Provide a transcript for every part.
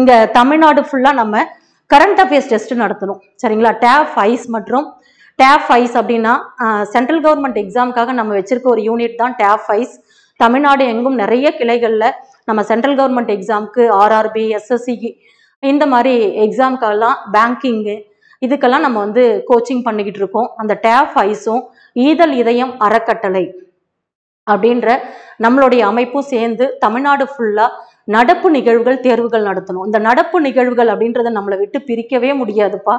இங்க தமிழ்நாடு ஃபுல்லா நம்ம கரண்ட் அஃபேர்ஸ் டெஸ்ட் நடத்தணும். சரிங்களா? டேப் ஐஸ் மற்றும் டேப் ஐஸ் அப்படின்னா சென்ட்ரல் கவர்மெண்ட் எக்ஸாமுக்காக நம்ம வச்சிருக்க ஒரு யூனிட் தான் டேப் ஐஸ். தமிழ்நாடு எங்கும் நிறைய கிளைகள்ல நம்ம சென்ட்ரல் கவர்மெண்ட் எக்ஸாமுக்கு ஆர்ஆர்பி, எஸ்எஸ்சி இந்த மாதிரி எக்ஸாமுக்கெல்லாம் பேங்கிங்கு இதுக்கெல்லாம் நம்ம வந்து கோச்சிங் பண்ணிக்கிட்டு இருக்கோம். அந்த டேப் ஐஸும் ஈதல் இதயம் அறக்கட்டளை அப்படின்ற நம்மளுடைய அமைப்பும் சேர்ந்து தமிழ்நாடு ஃபுல்லா நடப்பு நிகழ்வுகள் தேர்வுகள் நடத்தணும். இந்த நடப்பு நிகழ்வுகள் அப்படின்றத நம்மளை விட்டு பிரிக்கவே முடியாதுப்பா.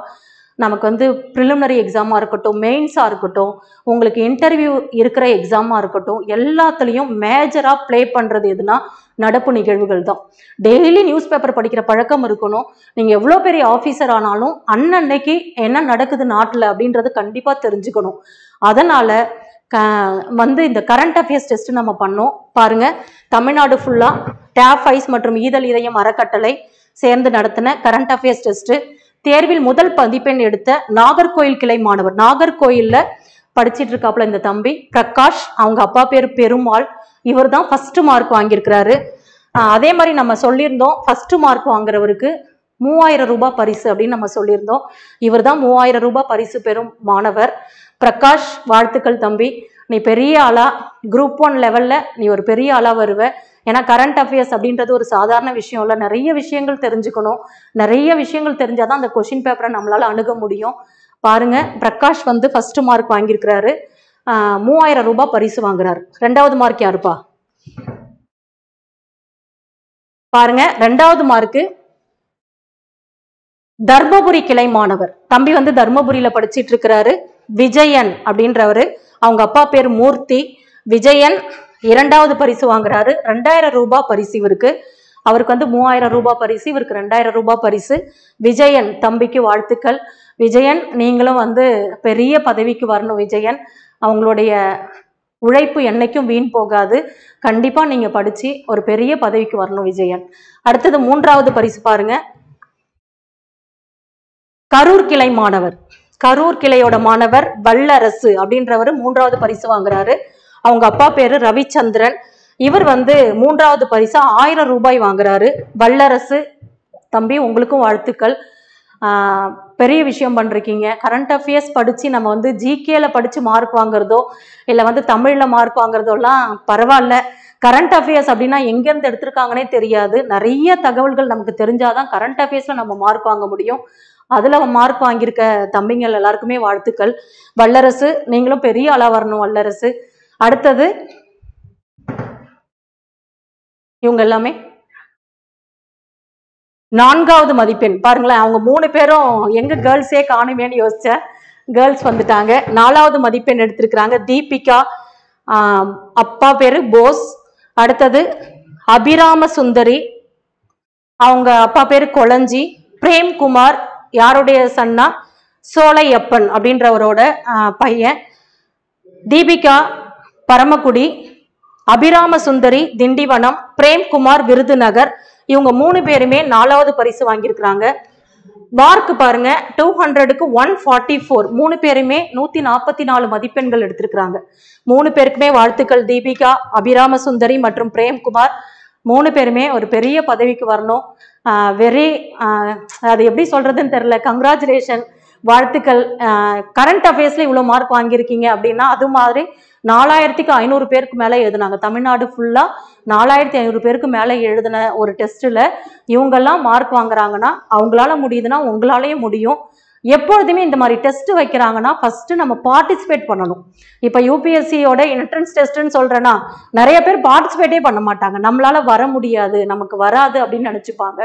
நமக்கு வந்து ப்ரிலிமினரி எக்ஸாமா இருக்கட்டும், மெயின்ஸா இருக்கட்டும், உங்களுக்கு இன்டர்வியூ இருக்கிற எக்ஸாமா இருக்கட்டும், எல்லாத்துலேயும் மேஜரா ப்ளே பண்றது எதுனா நடப்பு நிகழ்வுகள் தான். டெய்லி நியூஸ் பேப்பர் படிக்கிற பழக்கம் இருக்கணும். நீங்க எவ்வளோ பெரிய ஆஃபீஸர் ஆனாலும் அன்னன்னைக்கு என்ன நடக்குது நாட்டில் அப்படின்றது கண்டிப்பா தெரிஞ்சுக்கணும். அதனால வந்து இந்த கரண்ட் அஃபேர்ஸ் டெஸ்ட் நம்ம பண்ணோம் பாருங்க. தமிழ்நாடு ஃபுல்லா டேப் ஐஸ் மற்றும் ஈதல் இதயம் அறக்கட்டளை சேர்ந்து நடத்தின கரண்ட் அஃபேர்ஸ் டெஸ்ட் தேர்வில் முதல் மதிப்பெண் எடுத்த நாகர்கோயில் கிளை மாணவர், நாகர்கோயில்ல படிச்சிட்டு இருக்காப்புல இந்த தம்பி பிரகாஷ், அவங்க அப்பா பேர் பெருமாள், இவர் தான் ஃபர்ஸ்ட் மார்க் வாங்கியிருக்கிறாரு. அதே மாதிரி நம்ம சொல்லியிருந்தோம் ஃபர்ஸ்ட் மார்க் வாங்குறவருக்கு 3000 ரூபாய் பரிசு அப்படின்னு நம்ம சொல்லியிருந்தோம். இவர் தான் 3000 ரூபாய் பரிசு பெறும் மாணவர். பிரகாஷ், வாழ்த்துக்கள் தம்பி. நீ பெரிய ஆளா குரூப் 1 லெவல்ல நீ ஒரு பெரிய ஆளா வருவ. ஏன்னா கரண்ட் அஃபேர்ஸ் அப்படின்றது ஒரு சாதாரண விஷயம் இல்லை. நிறைய விஷயங்கள் தெரிஞ்சுக்கணும். நிறைய விஷயங்கள் தெரிஞ்சாதான் அந்த கொஸ்டின் பேப்பரை நம்மளால அணுக முடியும். பாருங்க, பிரகாஷ் வந்து ஃபர்ஸ்ட் மார்க் வாங்கியிருக்கிறாரு. 3000 ரூபாய் பரிசு வாங்குறாரு. 2வது மார்க் யாருப்பா? பாருங்க, 2வது மார்க்கு தர்மபுரி கிளை மாணவர். தம்பி வந்து தர்மபுரியில படிச்சிட்டு இருக்கிறாரு. விஜயன் அப்படின்றவரு, அவங்க அப்பா பேர் மூர்த்தி. விஜயன் 2வது பரிசு வாங்குறாரு. 2000 ரூபாய் பரிசு இவருக்கு. அவருக்கு வந்து 3000 ரூபாய் பரிசு, இவருக்கு 2000 ரூபாய் பரிசு. விஜயன் தம்பிக்கு வாழ்த்துக்கள். விஜயன், நீங்களும் வந்து பெரிய பதவிக்கு வரணும். விஜயன், அவங்களுடைய உழைப்பு என்னைக்கும் வீண் போகாது. கண்டிப்பா நீங்க படிச்சு ஒரு பெரிய பதவிக்கு வரணும் விஜயன். அடுத்தது 3வது பரிசு பாருங்க. கரூர் கிளை மாணவர், கரூர் கிளையோட மாணவர் வல்லரசு அப்படின்றவர் 3வது பரிசு வாங்குறாரு. அவங்க அப்பா பேரு ரவிச்சந்திரன். இவர் வந்து 3வது பரிசா 1000 ரூபாய் வாங்குறாரு. வல்லரசு தம்பி, உங்களுக்கும் வாழ்த்துக்கள். பெரிய விஷயம் பண்றீங்க. கரண்ட் அஃபேர்ஸ் படிச்சு நம்ம வந்து ஜிகேல படிச்சு மார்க் வாங்குறதோ இல்லை வந்து தமிழ்ல மார்க் வாங்குறதோலாம் பரவாயில்ல. கரண்ட் அஃபேர்ஸ் அப்படின்னா எங்கேருந்து எடுத்திருக்காங்கன்னே தெரியாது. நிறைய தகவல்கள் நமக்கு தெரிஞ்சாதான் கரண்ட் அஃபேர்ஸ்ல நம்ம மார்க் வாங்க முடியும். அதுல மார்க் வாங்கியிருக்க தம்பிங்கள் எல்லாருக்குமே வாழ்த்துக்கள். வல்லரசு, நீங்களும் பெரிய ஆளா வரணும் வல்லரசு. அடுத்தது இவங்க எல்லாமே 4வது மதிப்பெண் பாருங்களேன். அவங்க 3 பேரும் எங்க கேர்ள்ஸே காணுமேன்னு யோசிச்ச கேர்ள்ஸ் வந்துட்டாங்க. 4வது மதிப்பெண் எடுத்திருக்கிறாங்க. தீபிகா, அப்பா பேரு போஸ். அடுத்தது அபிராம சுந்தரி, அவங்க அப்பா பேரு கொளஞ்சி. பிரேம்குமார் யாருடைய சன்னா? சோலையப்பன் அப்படின்றவரோட பையன். தீபிகா பரமக்குடி, அபிராம சுந்தரி திண்டிவனம், பிரேம்குமார் விருதுநகர். இவங்க 3 பேருமே 4வது பரிசு வாங்கியிருக்கிறாங்க. மார்க் பாருங்க, 200க்கு 144. 3 பேருமே 144 மதிப்பெண்கள் எடுத்திருக்கிறாங்க. 3 பேருக்குமே வாழ்த்துக்கள். தீபிகா, அபிராம சுந்தரி மற்றும் பிரேம்குமார் 3 பேருமே ஒரு பெரிய பதவிக்கு வரணும். அது எப்படி சொல்றதுன்னு தெரியல. கங்க்ராச்சுலேஷன், வாழ்த்துக்கள். கரண்ட் அஃபேர்ஸ்ல இவ்வளவு மார்க் வாங்கியிருக்கீங்க அப்படின்னா அது மாதிரி 4500 பேருக்கு மேல எழுதுனாங்க. தமிழ்நாடு ஃபுல்லா 4500 பேருக்கு மேல எழுதின ஒரு டெஸ்ட்ல இவங்கெல்லாம் மார்க் வாங்குறாங்கன்னா அவங்களால முடியுதுன்னா உங்களாலேயும் முடியும். எப்பொழுதுமே இந்த மாதிரி டெஸ்ட் வைக்கிறாங்கன்னா ஃபர்ஸ்ட் நம்ம பார்ட்டிசிபேட் பண்ணணும். இப்ப யூபிஎஸ்சியோட என்ட்ரன்ஸ் டெஸ்ட்னு சொல்றேன்னா நிறைய பேர் பார்ட்டிசிபேட்டே பண்ண மாட்டாங்க. நம்மளால வர முடியாது, நமக்கு வராது அப்படின்னு நினைச்சுப்பாங்க.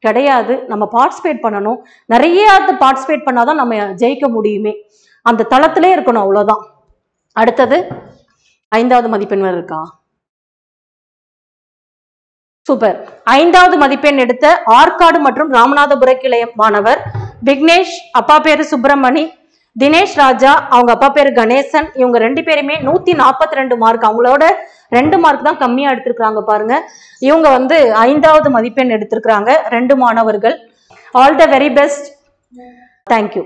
கிடையாது, நம்ம பார்ட்டிசிபேட் பண்ணணும். நிறைய பார்ட்டிசிபேட் பண்ணாதான் நம்ம ஜெயிக்க முடியுமே. அந்த தளத்திலே இருக்கணும், அவ்வளவுதான். அடுத்தது 5வது மதிப்பெண் வேற இருக்கா? சூப்பர். 5வது மதிப்பெண் எடுத்த ஆற்காடு மற்றும் ராமநாதபுர கிளை மாணவர் விக்னேஷ், அப்பா பேரு சுப்பிரமணி. தினேஷ் ராஜா, அவங்க அப்பா பேரு கணேசன். இவங்க 2 பேருமே 142 மார்க், அவங்களோட 2 மார்க் தான் கம்மியா எடுத்திருக்காங்க பாருங்க. இவங்க வந்து 5வது மதிப்பெண் எடுத்திருக்கிறாங்க. 2 மாணவர்கள். All the very best. Thank you.